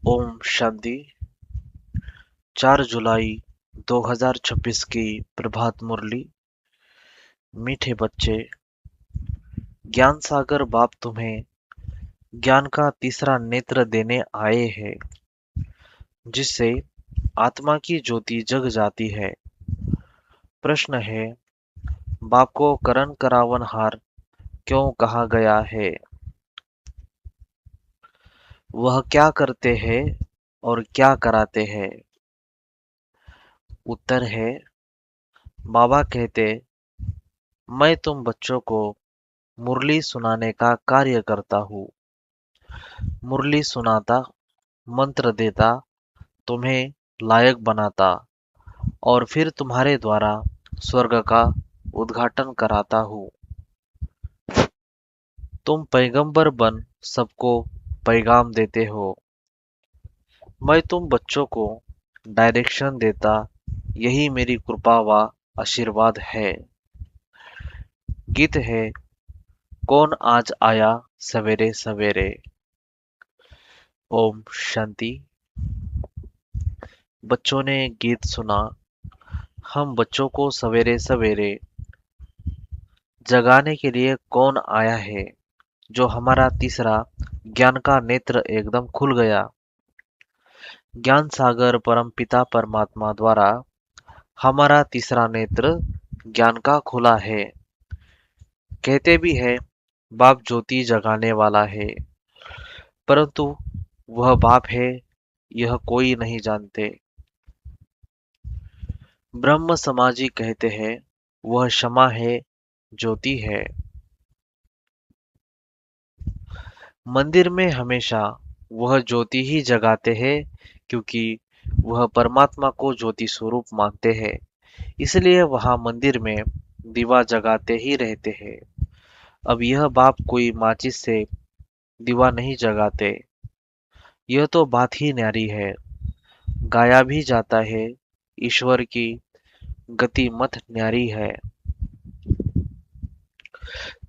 ओम शांति। 4 जुलाई 2026 की प्रभात मुरली। मीठे बच्चे, ज्ञान सागर बाप तुम्हें ज्ञान का तीसरा नेत्र देने आए हैं, जिससे आत्मा की ज्योति जग जाती है। प्रश्न है, बाप को करण करावनहार क्यों कहा गया है? वह क्या करते हैं और क्या कराते हैं? उत्तर है, बाबा कहते, मैं तुम बच्चों को मुरली सुनाने का कार्य करता हूँ। मुरली सुनाता, मंत्र देता, तुम्हें लायक बनाता और फिर तुम्हारे द्वारा स्वर्ग का उद्घाटन कराता हूँ। तुम पैगंबर बन सबको पैगाम देते हो। मैं तुम बच्चों को डायरेक्शन देता, यही मेरी कृपा व आशीर्वाद है। गीत है, कौन आज आया सवेरे सवेरे। ओम शांति। बच्चों ने गीत सुना। हम बच्चों को सवेरे सवेरे जगाने के लिए कौन आया है, जो हमारा तीसरा ज्ञान का नेत्र एकदम खुल गया। ज्ञान सागर परम पिता परमात्मा द्वारा हमारा तीसरा नेत्र ज्ञान का खुला है। कहते भी है, बाप ज्योति जगाने वाला है, परंतु वह बाप है यह कोई नहीं जानते। ब्रह्म समाजी कहते हैं, वह क्षमा है, ज्योति है। मंदिर में हमेशा वह ज्योति ही जगाते हैं, क्योंकि वह परमात्मा को ज्योति स्वरूप मानते हैं। इसलिए वहां मंदिर में दीवा जगाते ही रहते हैं। अब यह बाप कोई माचिस से दीवा नहीं जगाते। यह तो बात ही न्यारी है। गाया भी जाता है, ईश्वर की गति मत न्यारी है।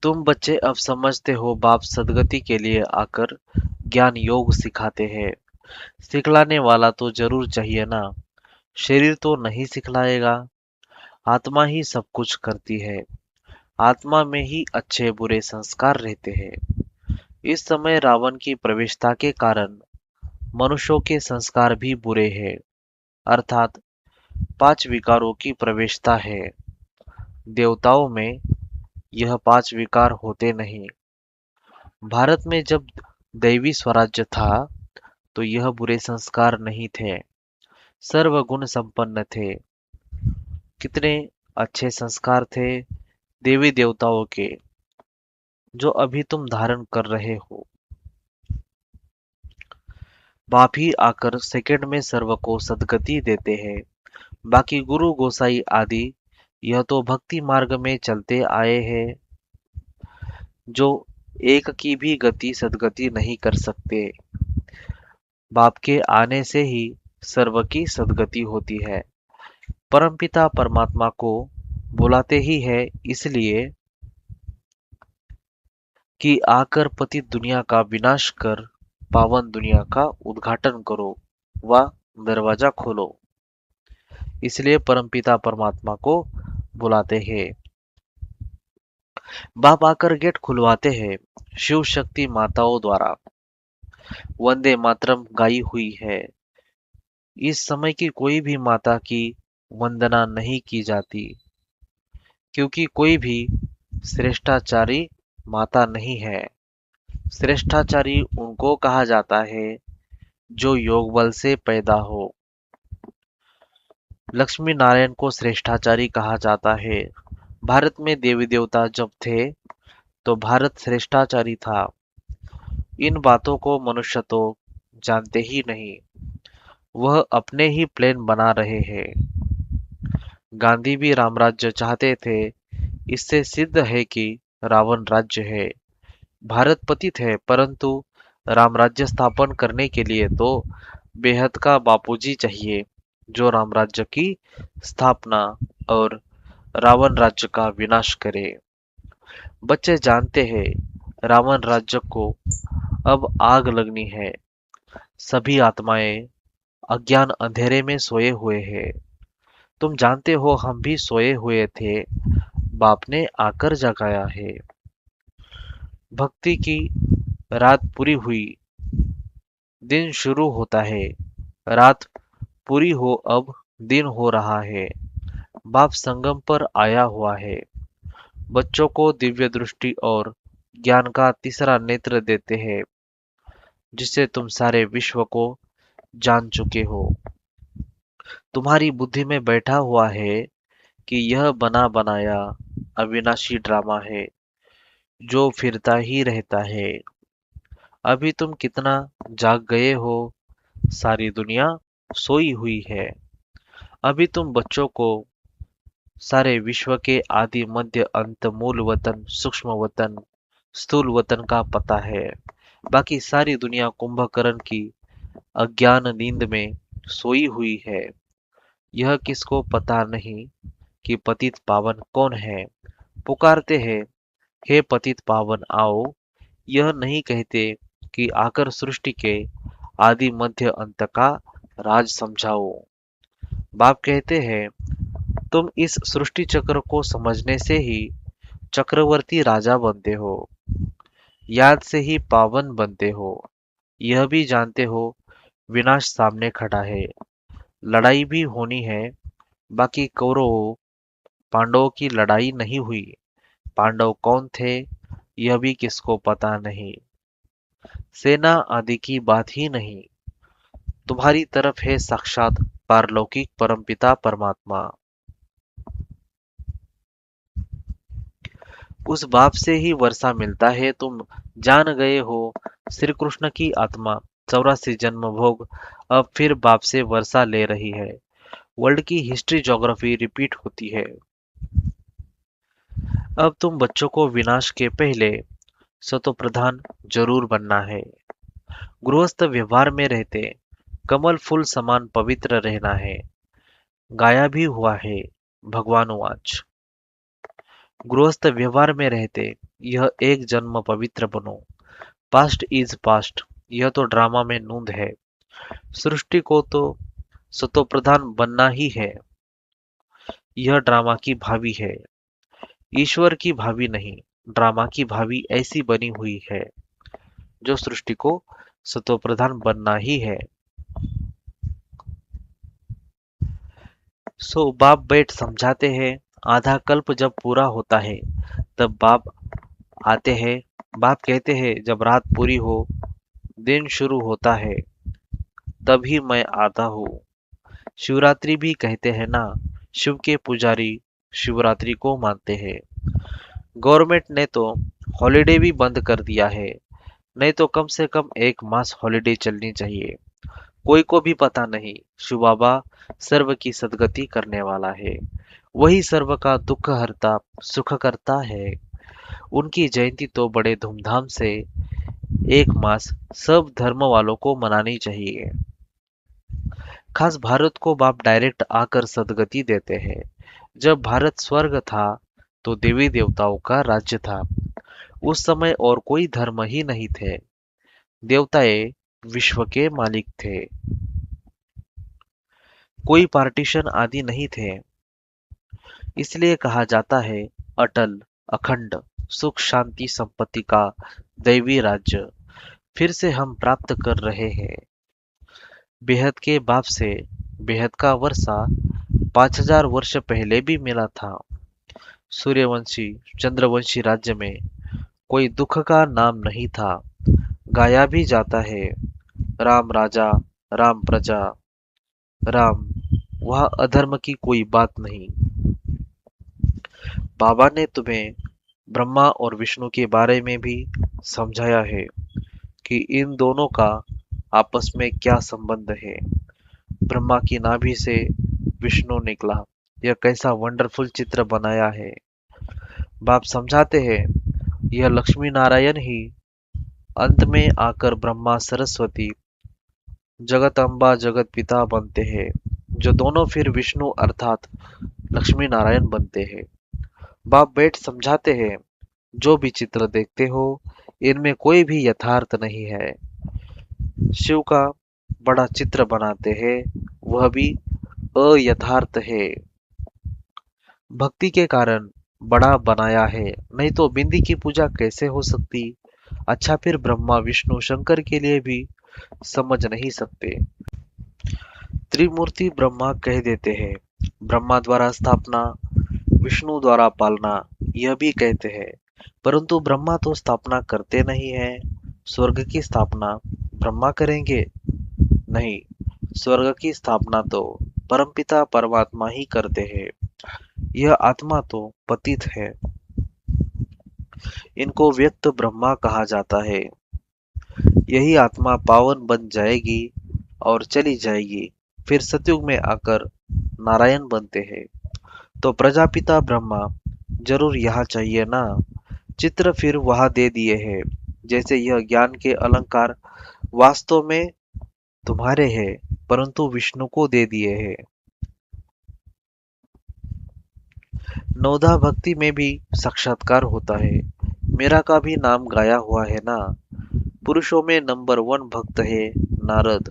तुम बच्चे अब समझते हो, बाप सदगति के लिए आकर ज्ञान योग सिखाते हैं। सिखलाने वाला तो जरूर चाहिए ना। शरीर तो नहीं सिखलाएगा। आत्मा ही सब कुछ करती है। आत्मा में ही अच्छे बुरे संस्कार रहते हैं। इस समय रावण की प्रवेशता के कारण मनुष्यों के संस्कार भी बुरे हैं, अर्थात 5 विकारों की प्रवेशता है। देवताओं में यह 5 विकार होते नहीं। भारत में जब दैवी स्वराज्य था, तो यह बुरे संस्कार नहीं थे। सर्वगुण संपन्न थे। कितने अच्छे संस्कार थे देवी देवताओं के, जो अभी तुम धारण कर रहे हो। बाप ही आकर सेकंड में सर्व को सदगति देते हैं। बाकी गुरु गोसाई आदि यह तो भक्ति मार्ग में चलते आए हैं, जो एक की भी गति सदगति नहीं कर सकते। बाप के आने से ही सर्व की सदगति होती है। परमपिता परमात्मा को बुलाते ही है, इसलिए कि आकर पतित दुनिया का विनाश कर पावन दुनिया का उद्घाटन करो व दरवाजा खोलो। इसलिए परमपिता परमात्मा को बुलाते हैं। बाप आकर गेट खुलवाते हैं। शिव शक्ति माताओं द्वारा वंदे मातरम गाई हुई है। इस समय की कोई भी माता की वंदना नहीं की जाती, क्योंकि कोई भी श्रेष्ठाचारी माता नहीं है। श्रेष्ठाचारी उनको कहा जाता है जो योग बल से पैदा हो। लक्ष्मी नारायण को श्रेष्ठाचारी कहा जाता है। भारत में देवी देवता जब थे, तो भारत श्रेष्ठाचारी था। इन बातों को मनुष्य तो जानते ही नहीं। वह अपने ही प्लेन बना रहे हैं। गांधी भी रामराज्य चाहते थे। इससे सिद्ध है कि रावण राज्य है। भारत पतित है, परंतु रामराज्य स्थापन करने के लिए तो बेहद का बापूजी चाहिए, जो रामराज्य की स्थापना और रावण राज्य का विनाश करे। बच्चे जानते हैं, रावण राज्य को अब आग लगनी है। सभी आत्माएं अज्ञान अंधेरे में सोए हुए हैं। तुम जानते हो हम भी सोए हुए थे, बाप ने आकर जगाया है। भक्ति की रात पूरी हुई, दिन शुरू होता है। रात पूरी हो अब, दिन हो रहा है। बाप संगम पर आया हुआ है। बच्चों को दिव्य दृष्टि और ज्ञान का तीसरा नेत्र देते हैं, जिससे तुम सारे विश्व को जान चुके हो। तुम्हारी बुद्धि में बैठा हुआ है कि यह बना बनाया अविनाशी ड्रामा है, जो फिरता ही रहता है। अभी तुम कितना जाग गए हो, सारी दुनिया सोई हुई है। अभी तुम बच्चों को सारे विश्व के आदि मध्य अंत मूल वतन सूक्ष्म वतन स्थूल वतन का पता है। बाकी सारी दुनिया कुंभकर्ण की अज्ञान नींद में सोई हुई है। यह किसको पता नहीं कि पतित पावन कौन है। पुकारते हैं, हे पतित पावन आओ। यह नहीं कहते कि आकर सृष्टि के आदि मध्य अंत का राज समझाओ। बाप कहते हैं, तुम इस सृष्टि चक्र को समझने से ही चक्रवर्ती राजा बनते हो, याद से ही पावन बनते हो। यह भी जानते हो विनाश सामने खड़ा है, लड़ाई भी होनी है। बाकी कौरवों पांडवों की लड़ाई नहीं हुई। पांडव कौन थे यह भी किसको पता नहीं। सेना आदि की बात ही नहीं। तुम्हारी तरफ है साक्षात पारलौकिक परमपिता परमात्मा। उस बाप से ही वर्षा मिलता है। तुम जान गए हो श्री कृष्ण की आत्मा 84 जन्म भोग अब फिर बाप से वर्षा ले रही है। वर्ल्ड की हिस्ट्री ज्योग्राफी रिपीट होती है। अब तुम बच्चों को विनाश के पहले सतो प्रधान जरूर बनना है। गृहस्थ व्यवहार में रहते कमल फूल समान पवित्र रहना है। गाया भी हुआ है भगवानुवाच। गृहस्थ व्यवहार में रहते यह एक जन्म पवित्र बनो। पास्ट इज पास्ट, यह तो ड्रामा में नूंद है। सृष्टि को तो सतोप्रधान बनना ही है। यह ड्रामा की भावी है, ईश्वर की भावी नहीं। ड्रामा की भावी ऐसी बनी हुई है जो सृष्टि को सतोप्रधान बनना ही है। सो बाप बैठ समझाते हैं। आधा कल्प जब पूरा होता है तब बाप आते हैं। बाप कहते हैं, जब रात पूरी हो दिन शुरू होता है, तभी मैं आता हूँ। शिवरात्रि भी कहते हैं ना, शिव के पुजारी शिवरात्रि को मानते हैं। गवर्नमेंट ने तो हॉलिडे भी बंद कर दिया है, नहीं तो कम से कम एक मास हॉलिडे चलनी चाहिए। कोई को भी पता नहीं शिव बाबा सर्व की सदगति करने वाला है। वही सर्व का दुख हरता सुख करता है। उनकी जयंती तो बड़े धूमधाम से एक मास सब धर्म वालों को मनानी चाहिए। खास भारत को बाप डायरेक्ट आकर सदगति देते हैं। जब भारत स्वर्ग था तो देवी देवताओं का राज्य था। उस समय और कोई धर्म ही नहीं थे। देवताएं विश्व के मालिक थे। कोई पार्टीशन आदि नहीं थे। इसलिए कहा जाता है अटल अखंड सुख शांति संपत्ति का दैवी राज्य फिर से हम प्राप्त कर रहे हैं। बेहद के बाप से बेहद का वर्षा 5000 वर्ष पहले भी मिला था। सूर्यवंशी चंद्रवंशी राज्य में कोई दुख का नाम नहीं था। गाया भी जाता है, राम राजा राम प्रजा राम। वह अधर्म की कोई बात नहीं। बाबा ने तुम्हें ब्रह्मा और विष्णु के बारे में भी समझाया है कि इन दोनों का आपस में क्या संबंध है। ब्रह्मा की नाभि से विष्णु निकला, यह कैसा वंडरफुल चित्र बनाया है। बाप समझाते हैं, यह लक्ष्मी नारायण ही अंत में आकर ब्रह्मा सरस्वती जगत अम्बा जगत पिता बनते हैं, जो दोनों फिर विष्णु अर्थात लक्ष्मी नारायण बनते हैं। बाप बैठ समझाते हैं, जो भी चित्र देखते हो इनमें कोई भी यथार्थ नहीं है। शिव का बड़ा चित्र बनाते हैं, वह भी अयथार्थ है। भक्ति के कारण बड़ा बनाया है, नहीं तो बिंदी की पूजा कैसे हो सकती। अच्छा, फिर ब्रह्मा विष्णु शंकर के लिए भी समझ नहीं सकते। त्रिमूर्ति ब्रह्मा कह देते हैं, ब्रह्मा द्वारा स्थापना, विष्णु द्वारा पालना, यह भी कहते हैं। परंतु ब्रह्मा तो स्थापना करते नहीं हैं। स्वर्ग की स्थापना ब्रह्मा करेंगे? नहीं, स्वर्ग की स्थापना तो परमपिता परमात्मा ही करते हैं। यह आत्मा तो पतित है, इनको व्यक्त ब्रह्मा कहा जाता है। यही आत्मा पावन बन जाएगी और चली जाएगी, फिर सतयुग में आकर नारायण बनते हैं। तो प्रजापिता ब्रह्मा जरूर यहाँ चाहिए ना। चित्र फिर वहां दे दिए हैं। जैसे यह ज्ञान के अलंकार वास्तव में तुम्हारे हैं, परंतु विष्णु को दे दिए हैं। नवधा भक्ति में भी साक्षात्कार होता है। मेरा का भी नाम गाया हुआ है ना। पुरुषों में नंबर 1 भक्त है नारद,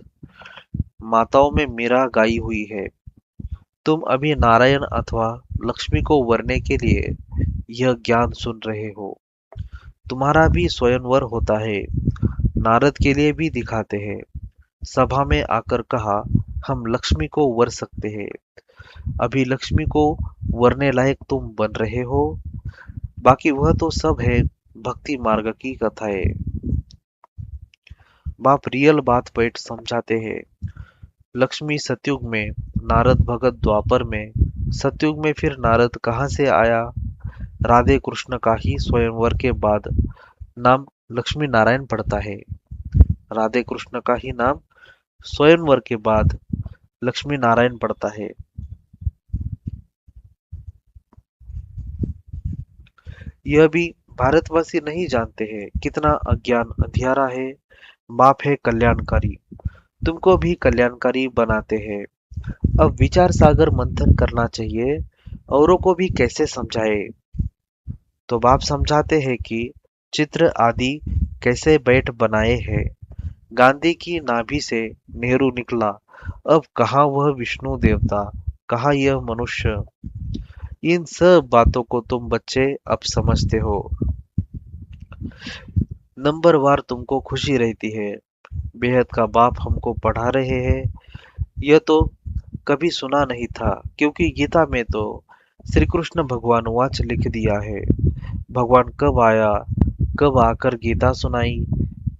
माताओं में मीरा गाई हुई है। तुम अभी नारायण अथवा लक्ष्मी को वरने के लिए यह ज्ञान सुन रहे हो। तुम्हारा भी स्वयंवर होता है, नारद के लिए भी दिखाते हैं। सभा में आकर कहा, हम लक्ष्मी को वर सकते हैं। अभी लक्ष्मी को वरने लायक तुम बन रहे हो। बाकी वह तो सब है भक्ति मार्ग की कथाएं। बाप रियल बात पेट समझाते हैं। लक्ष्मी सतयुग में, नारद भगत द्वापर में, सतयुग में फिर नारद कहाँ से आया। राधे कृष्ण का ही स्वयंवर के बाद नाम लक्ष्मी नारायण पड़ता है। राधे कृष्ण का ही नाम स्वयंवर के बाद लक्ष्मी नारायण पड़ता है। यह भी भारतवासी नहीं जानते हैं, कितना अज्ञान अंधियारा है। बाप है कल्याणकारी, तुमको भी कल्याणकारी बनाते हैं। अब विचार सागर मंथन करना चाहिए, औरों को भी कैसे समझाए। तो बाप समझाते हैं कि चित्र आदि कैसे बैठ बनाए हैं। गांधी की नाभि से नेहरू निकला, अब कहाँ वह विष्णु देवता, कहाँ यह मनुष्य। इन सब बातों को तुम बच्चे अब समझते हो। नंबर वार तुमको खुशी रहती है। बेहद का बाप हमको पढ़ा रहे हैं। यह तो कभी सुना नहीं था, क्योंकि गीता में तो श्री कृष्ण भगवान वाच लिख दिया है। भगवान कब आया, कब आकर गीता सुनाई,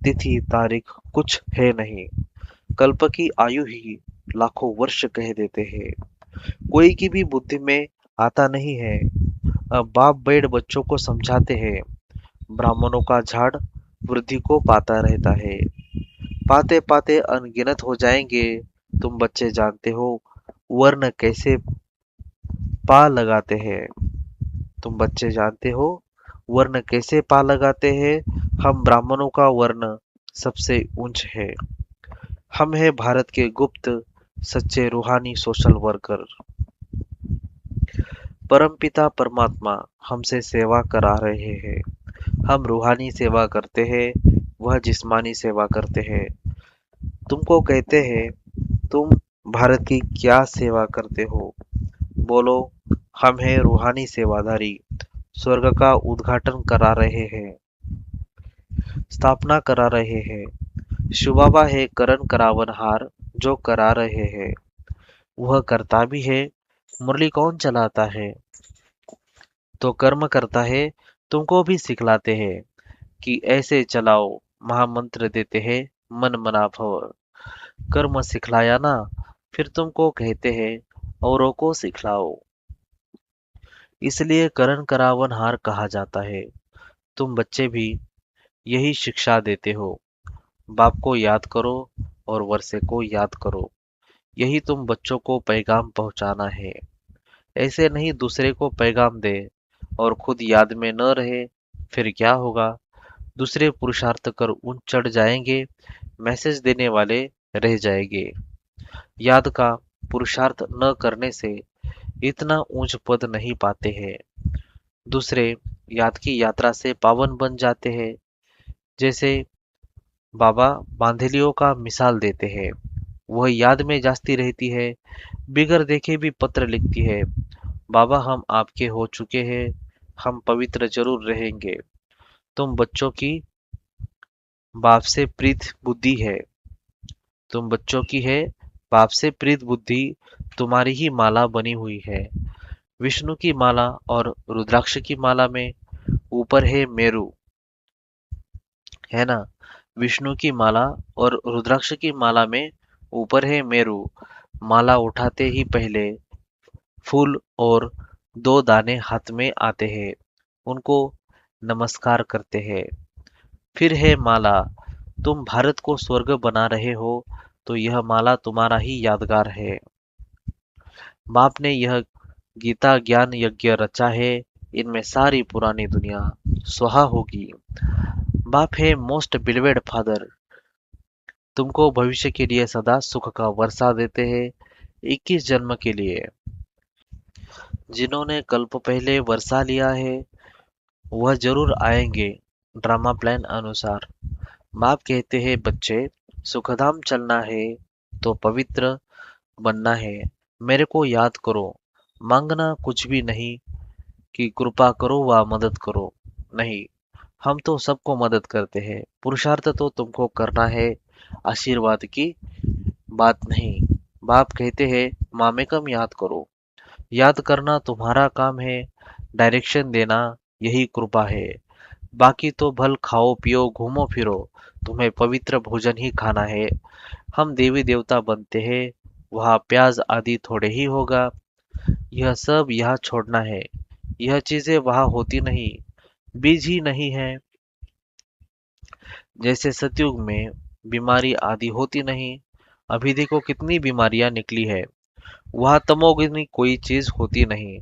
तिथि तारीख कुछ है नहीं। कल्प की आयु ही लाखों वर्ष कह देते हैं। कोई की भी बुद्धि में आता नहीं है। अब बाप बैठ बच्चों को समझाते हैं। ब्राह्मणों का झाड़ वृद्धि को पाता रहता है, पाते पाते अनगिनत हो जाएंगे। तुम बच्चे जानते हो वर्ण कैसे पा लगाते हैं। तुम बच्चे जानते हो वर्ण कैसे पा लगाते हैं। हम ब्राह्मणों का वर्ण सबसे उच्च है। हम है भारत के गुप्त सच्चे रूहानी सोशल वर्कर। परमपिता परमात्मा हमसे सेवा करा रहे हैं। हम रूहानी सेवा करते हैं, वह जिस्मानी सेवा करते हैं। तुमको कहते हैं, तुम भारत की क्या सेवा करते हो। बोलो, हम हैं रूहानी सेवाधारी, स्वर्ग का उद्घाटन करा रहे हैं, स्थापना करा रहे हैं। शिवबाबा है करण करावनहार, जो करा रहे हैं। वह करता भी है। मुरली कौन चलाता है, तो कर्म करता है। तुमको भी सिखलाते हैं कि ऐसे चलाओ। महामंत्र देते हैं, मन मना भव। कर्म सिखलाया ना, फिर तुमको कहते हैं औरों को सिखलाओ। इसलिए करण करावन हार कहा जाता है। तुम बच्चे भी यही शिक्षा देते हो। बाप को याद करो और वर्षे को याद करो। यही तुम बच्चों को पैगाम पहुंचाना है। ऐसे नहीं दूसरे को पैगाम दे और खुद याद में न रहे, फिर क्या होगा। दूसरे पुरुषार्थ कर ऊंच चढ़ जाएंगे, मैसेज देने वाले रह जाएंगे। याद का पुरुषार्थ न करने से इतना ऊंच पद नहीं पाते हैं। दूसरे याद की यात्रा से पावन बन जाते हैं। जैसे बाबा बांधेलियों का मिसाल देते हैं। वह याद में जाती रहती है, बिगर देखे भी पत्र लिखती है। बाबा हम आपके हो चुके हैं, हम पवित्र जरूर रहेंगे। तुम बच्चों की बाप से प्रीत बुद्धि है, तुम बच्चों की है बाप से प्रीत बुद्धि, तुम्हारी ही माला बनी हुई है। विष्णु की माला और रुद्राक्ष की माला में ऊपर है मेरु, है ना। विष्णु की माला और रुद्राक्ष की माला में ऊपर है मेरु। माला उठाते ही पहले फूल और दो दाने हाथ में आते हैं, उनको नमस्कार करते हैं। फिर है माला। तुम भारत को स्वर्ग बना रहे हो, तो यह माला तुम्हारा ही यादगार है। बाप ने यह गीता ज्ञान यज्ञ रचा है, इनमें सारी पुरानी दुनिया स्वाहा होगी। बाप है मोस्ट बिलीवेड फादर, तुमको भविष्य के लिए सदा सुख का वर्षा देते हैं। 21 जन्म के लिए जिन्होंने कल्प पहले वर्षा लिया है, वह जरूर आएंगे ड्रामा प्लान अनुसार। बाप कहते हैं बच्चे, सुखधाम चलना है तो पवित्र बनना है। मेरे को याद करो, मांगना कुछ भी नहीं कि कृपा करो व मदद करो। नहीं, हम तो सबको मदद करते हैं, पुरुषार्थ तो तुमको करना है, आशीर्वाद की बात नहीं। बाप कहते हैं मामेकम याद करो, याद करना तुम्हारा काम है, डायरेक्शन देना यही कृपा है। बाकी तो भल खाओ पियो घूमो फिरो, तुम्हें पवित्र भोजन ही खाना है। हम देवी देवता बनते हैं, वहाँ प्याज आदि थोड़े ही होगा, यह सब यहाँ छोड़ना है। यह चीजें वहाँ होती नहीं, बीज ही नहीं है। जैसे सतयुग में बीमारी आदि होती नहीं, अभी देखो कितनी बीमारियां निकली है। वहाँ तमोगुनी कोई चीज होती नहीं,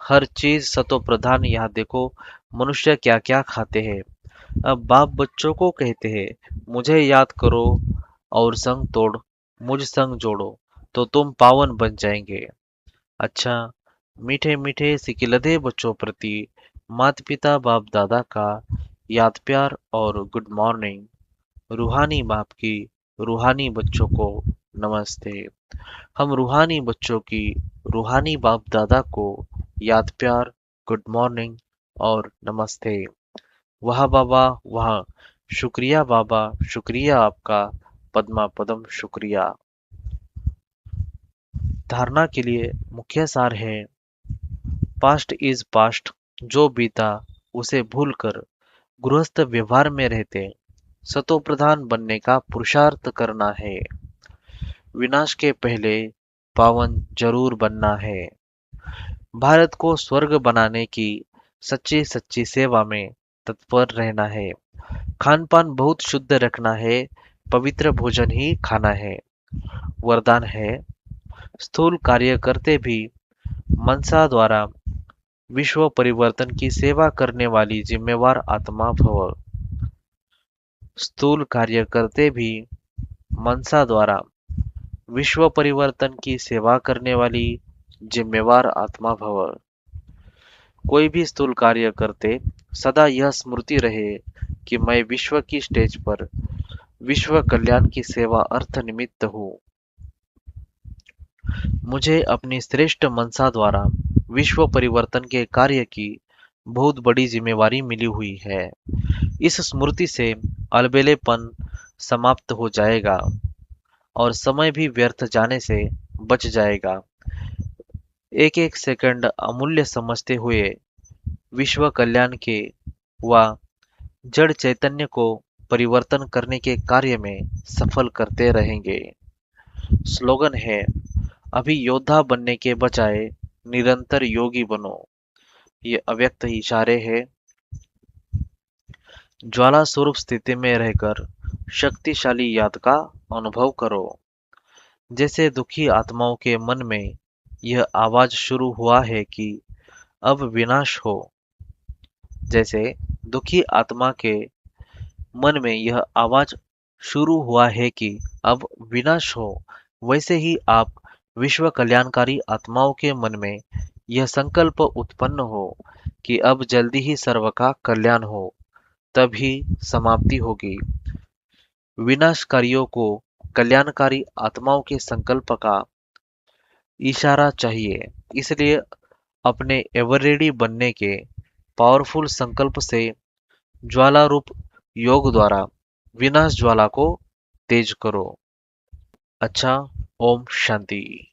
हर चीज सतो प्रधान। यहाँ देखो मनुष्य क्या क्या खाते हैं। अब बाप बच्चों को कहते हैं मुझे याद करो और संग तोड़ मुझ संग जोड़ो, तो तुम पावन बन जाएंगे। अच्छा, मीठे मीठे सिकिलधे बच्चों प्रति माता पिता बाप दादा का याद प्यार और गुड मॉर्निंग। रूहानी बाप की रूहानी बच्चों को नमस्ते। हम रूहानी बच्चों की रूहानी बाप दादा को याद प्यार, गुड मॉर्निंग और नमस्ते। वाह बाबा वाह, शुक्रिया बाबा, शुक्रिया आपका, पद्मा पदम शुक्रिया। धारणा के लिए मुख्य सार है, पास्ट इज पास्ट, जो बीता उसे भूलकर गृहस्थ व्यवहार में रहते सतो प्रधान बनने का पुरुषार्थ करना है। विनाश के पहले पावन जरूर बनना है। भारत को स्वर्ग बनाने की सच्ची सच्ची सेवा में तत्पर रहना है। खान पान बहुत शुद्ध रखना है, पवित्र भोजन ही खाना है। वरदान है, स्थूल कार्य करते भी मनसा द्वारा विश्व परिवर्तन की सेवा करने वाली जिम्मेवार आत्मा भव। स्थूल कार्य करते भी मनसा द्वारा विश्व परिवर्तन की सेवा करने वाली जिम्मेवार आत्मा भव। कोई भी स्थूल कार्य करते सदा यह स्मृति रहे कि मैं विश्व की स्टेज पर विश्व कल्याण की सेवा अर्थ निमित्त हूँ। मुझे अपनी श्रेष्ठ मनसा द्वारा विश्व परिवर्तन के कार्य की बहुत बड़ी जिम्मेवारी मिली हुई है। इस स्मृति से अलबेलेपन समाप्त हो जाएगा और समय भी व्यर्थ जाने से बच जाएगा। एक एक सेकंड अमूल्य समझते हुए विश्व कल्याण के व जड़ चैतन्य को परिवर्तन करने के कार्य में सफल करते रहेंगे। स्लोगन है, अभी योद्धा बनने के बजाय निरंतर योगी बनो। ये अव्यक्त इशारे है। ज्वाला स्वरूप स्थिति में रहकर शक्तिशाली याद का अनुभव करो। जैसे दुखी आत्माओं के मन में यह आवाज शुरू हुआ है कि अब विनाश हो, जैसे दुखी आत्मा के मन में यह आवाज शुरू हुआ है कि अब विनाश हो, वैसे ही आप विश्व कल्याणकारी आत्माओं के मन में यह संकल्प उत्पन्न हो कि अब जल्दी ही सर्व का कल्याण हो, तभी समाप्ति होगी। विनाशकारियों को कल्याणकारी आत्माओं के संकल्प का इशारा चाहिए। इसलिए अपने एवर रेडी बनने के पावरफुल संकल्प से ज्वाला रूप योग द्वारा विनाश ज्वाला को तेज करो। अच्छा, ओम शांति।